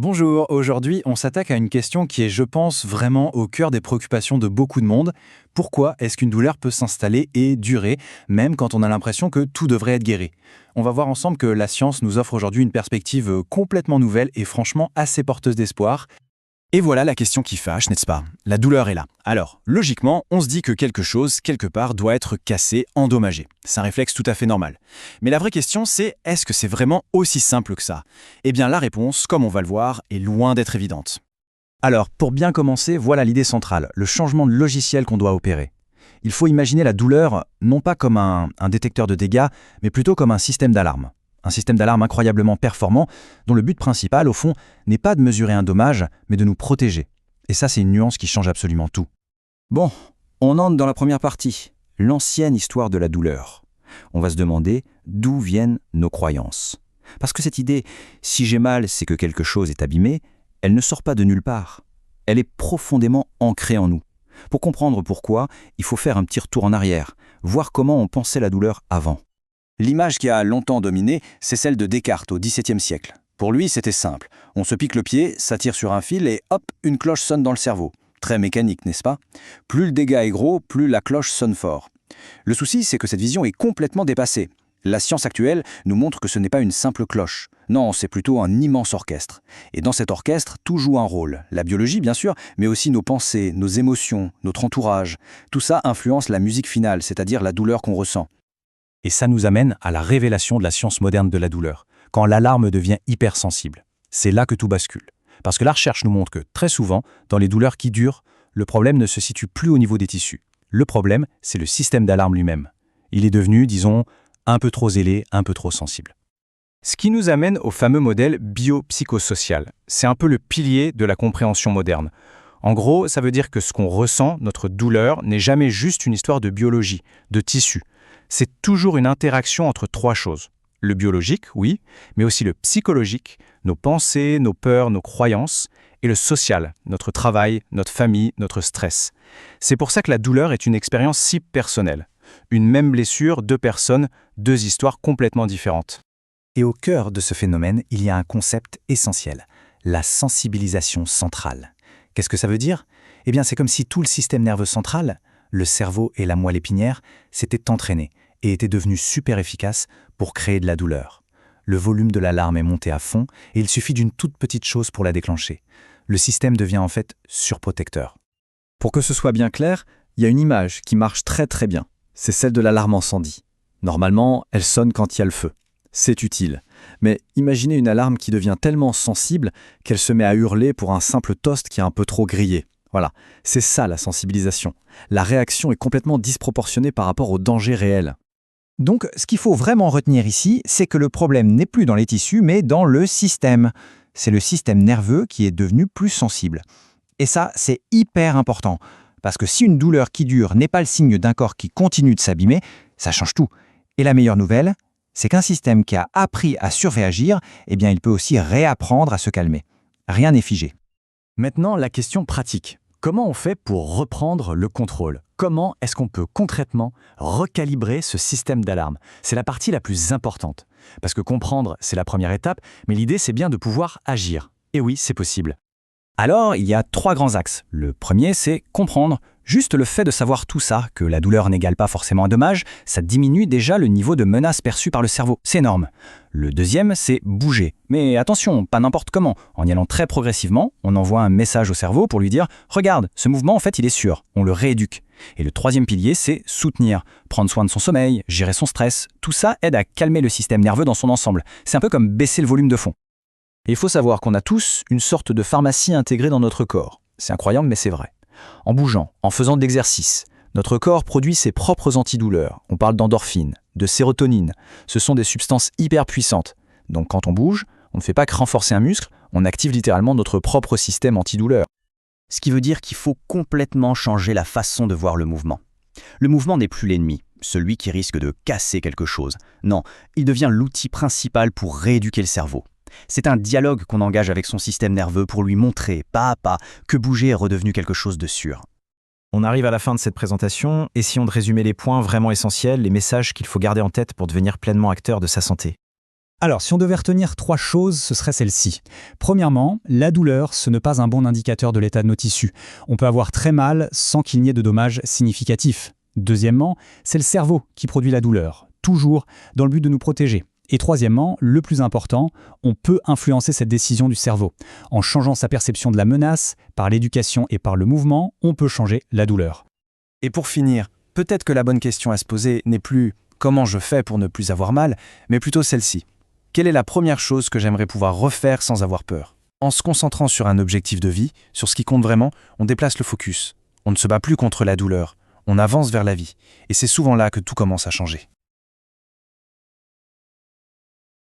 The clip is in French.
Bonjour, aujourd'hui on s'attaque à une question qui est, je pense, vraiment au cœur des préoccupations de beaucoup de monde. Pourquoi est-ce qu'une douleur peut s'installer et durer, même quand on a l'impression que tout devrait être guéri? On va voir ensemble que la science nous offre aujourd'hui une perspective complètement nouvelle et franchement assez porteuse d'espoir. Et voilà la question qui fâche, n'est-ce pas? La douleur est là. Alors, logiquement, on se dit que quelque chose, quelque part, doit être cassé, endommagé. C'est un réflexe tout à fait normal. Mais la vraie question, c'est est-ce que c'est vraiment aussi simple que ça? Eh bien, la réponse, comme on va le voir, est loin d'être évidente. Alors, pour bien commencer, voilà l'idée centrale, le changement de logiciel qu'on doit opérer. Il faut imaginer la douleur non pas comme un détecteur de dégâts, mais plutôt comme un système d'alarme. Un système d'alarme incroyablement performant, dont le but principal, au fond, n'est pas de mesurer un dommage, mais de nous protéger. Et ça, c'est une nuance qui change absolument tout. Bon, on entre dans la première partie, l'ancienne histoire de la douleur. On va se demander d'où viennent nos croyances. Parce que cette idée, si j'ai mal, c'est que quelque chose est abîmé, elle ne sort pas de nulle part. Elle est profondément ancrée en nous. Pour comprendre pourquoi, il faut faire un petit retour en arrière, voir comment on pensait la douleur avant. L'image qui a longtemps dominé, c'est celle de Descartes au XVIIe siècle. Pour lui, c'était simple. On se pique le pied, ça tire sur un fil et hop, une cloche sonne dans le cerveau. Très mécanique, n'est-ce pas? Plus le dégât est gros, plus la cloche sonne fort. Le souci, c'est que cette vision est complètement dépassée. La science actuelle nous montre que ce n'est pas une simple cloche. Non, c'est plutôt un immense orchestre. Et dans cet orchestre, tout joue un rôle. La biologie, bien sûr, mais aussi nos pensées, nos émotions, notre entourage. Tout ça influence la musique finale, c'est-à-dire la douleur qu'on ressent. Et ça nous amène à la révélation de la science moderne de la douleur, quand l'alarme devient hypersensible. C'est là que tout bascule. Parce que la recherche nous montre que, très souvent, dans les douleurs qui durent, le problème ne se situe plus au niveau des tissus. Le problème, c'est le système d'alarme lui-même. Il est devenu, disons, un peu trop zélé, un peu trop sensible. Ce qui nous amène au fameux modèle biopsychosocial. C'est un peu le pilier de la compréhension moderne. En gros, ça veut dire que ce qu'on ressent, notre douleur, n'est jamais juste une histoire de biologie, de tissu. C'est toujours une interaction entre trois choses. Le biologique, oui, mais aussi le psychologique, nos pensées, nos peurs, nos croyances, et le social, notre travail, notre famille, notre stress. C'est pour ça que la douleur est une expérience si personnelle. Une même blessure, deux personnes, deux histoires complètement différentes. Et au cœur de ce phénomène, il y a un concept essentiel, la sensibilisation centrale. Qu'est-ce que ça veut dire? Eh bien, c'est comme si tout le système nerveux central, le cerveau et la moelle épinière, s'étaient entraînés et étaient devenus super efficaces pour créer de la douleur. Le volume de l'alarme est monté à fond et il suffit d'une toute petite chose pour la déclencher. Le système devient en fait surprotecteur. Pour que ce soit bien clair, il y a une image qui marche très très bien. C'est celle de l'alarme incendie. Normalement, elle sonne quand il y a le feu. C'est utile. Mais imaginez une alarme qui devient tellement sensible qu'elle se met à hurler pour un simple toast qui est un peu trop grillé. Voilà, c'est ça la sensibilisation. La réaction est complètement disproportionnée par rapport au danger réel. Donc, ce qu'il faut vraiment retenir ici, c'est que le problème n'est plus dans les tissus, mais dans le système. C'est le système nerveux qui est devenu plus sensible. Et ça, c'est hyper important, parce que si une douleur qui dure n'est pas le signe d'un corps qui continue de s'abîmer, ça change tout. Et la meilleure nouvelle, c'est qu'un système qui a appris à surréagir, eh bien, il peut aussi réapprendre à se calmer. Rien n'est figé. Maintenant, la question pratique. Comment on fait pour reprendre le contrôle? Comment est-ce qu'on peut concrètement recalibrer ce système d'alarme? C'est la partie la plus importante. Parce que comprendre, c'est la première étape, mais l'idée, c'est bien de pouvoir agir. Et oui, c'est possible. Alors, il y a trois grands axes. Le premier, c'est comprendre. Juste le fait de savoir tout ça, que la douleur n'égale pas forcément un dommage, ça diminue déjà le niveau de menace perçu par le cerveau. C'est énorme. Le deuxième, c'est bouger. Mais attention, pas n'importe comment. En y allant très progressivement, on envoie un message au cerveau pour lui dire « Regarde, ce mouvement, en fait, il est sûr. » On le rééduque. Et le troisième pilier, c'est soutenir. Prendre soin de son sommeil, gérer son stress. Tout ça aide à calmer le système nerveux dans son ensemble. C'est un peu comme baisser le volume de fond. Et il faut savoir qu'on a tous une sorte de pharmacie intégrée dans notre corps. C'est incroyable, mais c'est vrai. En bougeant, en faisant de l'exercice, notre corps produit ses propres antidouleurs. On parle d'endorphine, de sérotonine. Ce sont des substances hyper puissantes. Donc quand on bouge, on ne fait pas que renforcer un muscle, on active littéralement notre propre système antidouleur. Ce qui veut dire qu'il faut complètement changer la façon de voir le mouvement. Le mouvement n'est plus l'ennemi, celui qui risque de casser quelque chose. Non, il devient l'outil principal pour rééduquer le cerveau. C'est un dialogue qu'on engage avec son système nerveux pour lui montrer, pas à pas, que bouger est redevenu quelque chose de sûr. On arrive à la fin de cette présentation, essayons de résumer les points vraiment essentiels, les messages qu'il faut garder en tête pour devenir pleinement acteur de sa santé. Alors, si on devait retenir 3 choses, ce serait celle-ci. Premièrement, la douleur, ce n'est pas un bon indicateur de l'état de nos tissus. On peut avoir très mal sans qu'il n'y ait de dommages significatifs. Deuxièmement, c'est le cerveau qui produit la douleur, toujours dans le but de nous protéger. Et troisièmement, le plus important, on peut influencer cette décision du cerveau. En changeant sa perception de la menace, par l'éducation et par le mouvement, on peut changer la douleur. Et pour finir, peut-être que la bonne question à se poser n'est plus « comment je fais pour ne plus avoir mal ?», mais plutôt celle-ci. Quelle est la première chose que j'aimerais pouvoir refaire sans avoir peur ? En se concentrant sur un objectif de vie, sur ce qui compte vraiment, on déplace le focus. On ne se bat plus contre la douleur, on avance vers la vie. Et c'est souvent là que tout commence à changer.